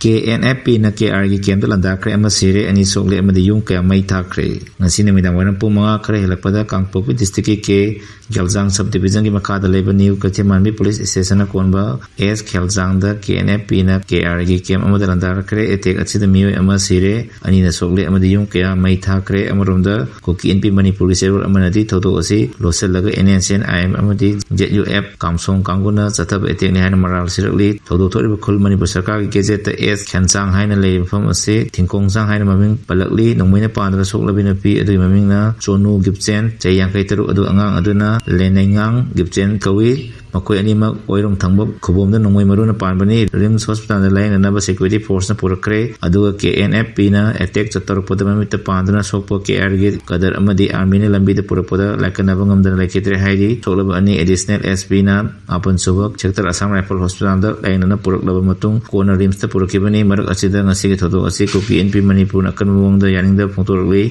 KNFP na KR gi kem talan da kre ama sire ani sogle ama de yung ka mai tha kre ngasi ne midang wana pu mga kre helakpada Kangpopi district ke Kheljang subdivision gi makha da leba new Kachemanmi police station na konba S Kheljang da KNFP na KR gi kem ama talan da kre etek achida miyo ama sire ani na sogle ama de yung ka mai tha kre amarom da ko KNP Manipur gi server ama nadi thodo asi losel laga NNCN IM ama di JUF Kamsong Kanguna chathab etek ne haina maral sirakli thodo thori khul Manipur sarkar gi gazette S Kheljang haina le pham ase Thingkongsang haina maming palakli nongmoina pandra soklabina pi adui maming na Chonu Gipchen chayang kai taru adu angang aduna Lenengang Gipchen kawi makoi animak oirong thangbok khubomda nongmoi maruna panbani Rims Hospital da lain na security force na purakre aduga KNFP na attack chatar podamamita pandana sokpo KR gi kadar amadi army ne lambi da purapoda lakana bangamda laiketre haidi soklaba ani additional SP na apun subak sector Assam Rifle Hospital da lain na puraklaba matung kona Rims ta purakibani marak asida ngasi gi thodo asi ko KNP Manipur na kanwong da yaningda phongtorli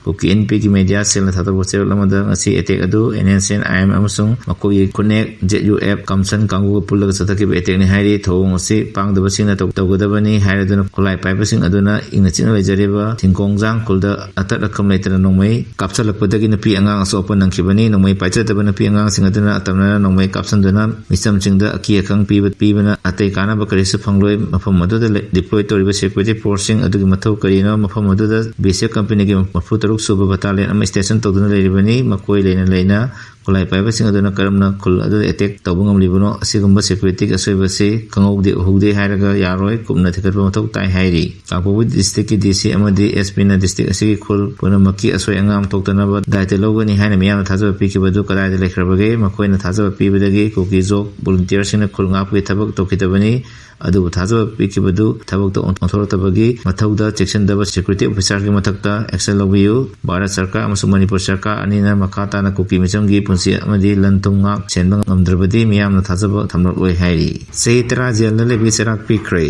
ko KNP gi media cell na thatar bosel lamada ngasi attack adu NNCN IM amasung makoi connect JUF Kamsan Kangu pulaga sathaki be attack ni hairi thong ase pangdaba singna tawgadabani hairaduna kulai paipasing aduna ingna lejareba Thingkongsang kulda atat rakam leitana nongmai kapsalakpadagi na pi angang asopan nangkibani nongmai paichadaba na pi angang singaduna atamna nongmai kapsanduna misam chingda aki akang pibana atei kana bakarisa phangloi mafam maduda deploy toriba security forcing adugi mathau karina mafam maduda basic company gi mafu Suba battalion ama station toduna leiribani makoi leina kulai paibasing aduna karamna kul adu attack tawbangam libono asigumba security asoibase kangogde hugde hairaga yaroi kumna thikatba mathau tai hairi Kangpopi district ki DC amadi SP na district asigi khul punamaki asoi angam toktana ba daite logani haina miyam thajaba pikibadu kadai de lekhrabage makoi na thajaba pibadagi koki jok volunteer sina khulnga pu thabak tokitabani adu thajaba pikibadu thabak to onthortabagi mathauda section daba security officer gi mathakta action lobiyu Bharat Sarkar amasung Manipur Sarkar anina makata na koki misam gi punsi amadi lantunga chenbang amdrabadi miyam na thajaba thamlok loi hairi seitra jail na lebi serak pikre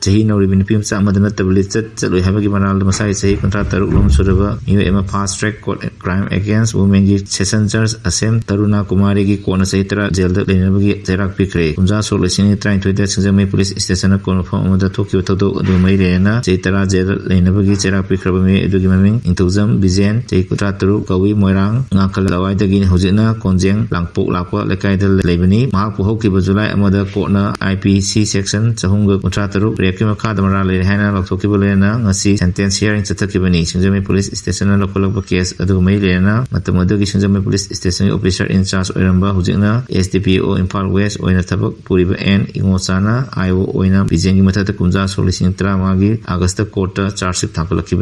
jahi nori bin pimsa amadana tabli chaloi habagi manal masai sahi kontra taruk lom suraba miyo ema fast track court crime against women gi session judge asem Taruna Kumari gi kona seitra jail da lenabagi serak pikre kunja solo sini train toida singjamai police station na kono phom amada tokyo todo adu mai rena seitra jail lenabagi serak pikraba me edugi maming intuzam bizen jai kontra taruk kawi moirang ngakal lawai dagi hojina konjeng langpok lakwa lekai da leibani mahak puhok ki bajulai amada kona IPC section chahunga kontra taruk reki makha damara le haina laktoki bolena ngasi sentence hearing chathakibani singjamai police station na lokolak case adu mai lena matamadu gi singjamai police station officer in charge oiramba hojina SDPO Imphal West oina thabak puriba N ingosana IO oina bijengi mathata kumja solising tra magi August court charge sheet thakalakibani